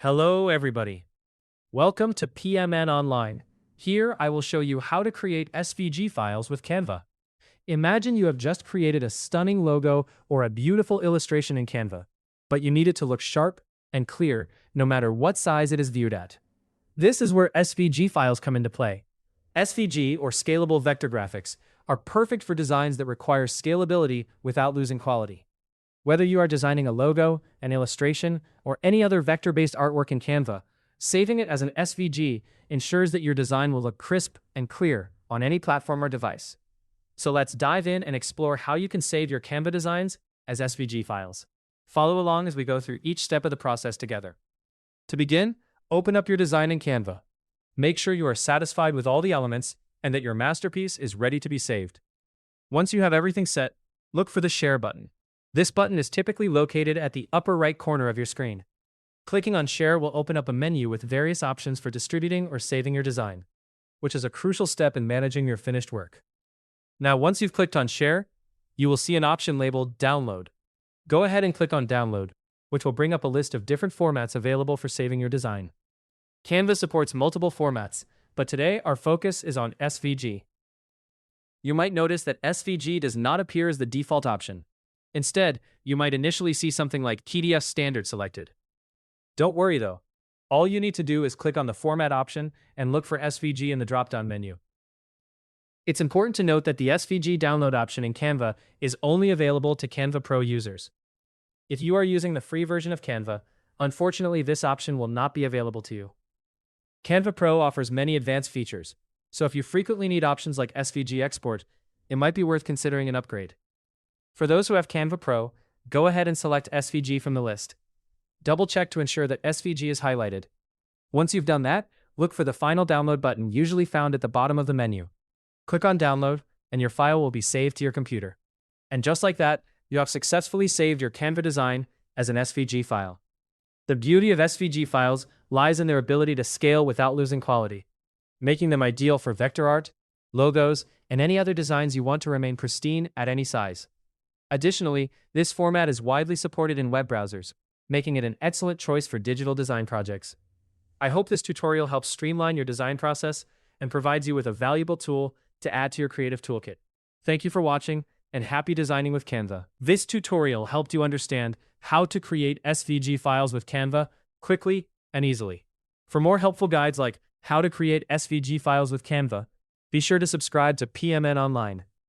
Hello, everybody. Welcome to PMN Online. Here, I will show you how to create SVG files with Canva. Imagine you have just created a stunning logo or a beautiful illustration in Canva, but you need it to look sharp and clear no matter what size it is viewed at. This is where SVG files come into play. SVG, or scalable vector graphics, are perfect for designs that require scalability without losing quality. Whether you are designing a logo, an illustration, or any other vector-based artwork in Canva, saving it as an SVG ensures that your design will look crisp and clear on any platform or device. So let's dive in and explore how you can save your Canva designs as SVG files. Follow along as we go through each step of the process together. To begin, open up your design in Canva. Make sure you are satisfied with all the elements and that your masterpiece is ready to be saved. Once you have everything set, look for the Share button. This button is typically located at the upper right corner of your screen. Clicking on Share will open up a menu with various options for distributing or saving your design, which is a crucial step in managing your finished work. Now, once you've clicked on Share, you will see an option labeled Download. Go ahead and click on Download, which will bring up a list of different formats available for saving your design. Canva supports multiple formats, but today our focus is on SVG. You might notice that SVG does not appear as the default option. Instead, you might initially see something like PDF Standard selected. Don't worry though. All you need to do is click on the Format option and look for SVG in the drop-down menu. It's important to note that the SVG download option in Canva is only available to Canva Pro users. If you are using the free version of Canva, unfortunately this option will not be available to you. Canva Pro offers many advanced features, so if you frequently need options like SVG export, it might be worth considering an upgrade. For those who have Canva Pro, go ahead and select SVG from the list. Double-check to ensure that SVG is highlighted. Once you've done that, look for the final download button usually found at the bottom of the menu. Click on Download, and your file will be saved to your computer. And just like that, you have successfully saved your Canva design as an SVG file. The beauty of SVG files lies in their ability to scale without losing quality, making them ideal for vector art, logos, and any other designs you want to remain pristine at any size. Additionally, this format is widely supported in web browsers, making it an excellent choice for digital design projects. I hope this tutorial helps streamline your design process and provides you with a valuable tool to add to your creative toolkit. Thank you for watching, and happy designing with Canva. This tutorial helped you understand how to create SVG files with Canva quickly and easily. For more helpful guides like how to create SVG files with Canva, be sure to subscribe to PMN Online.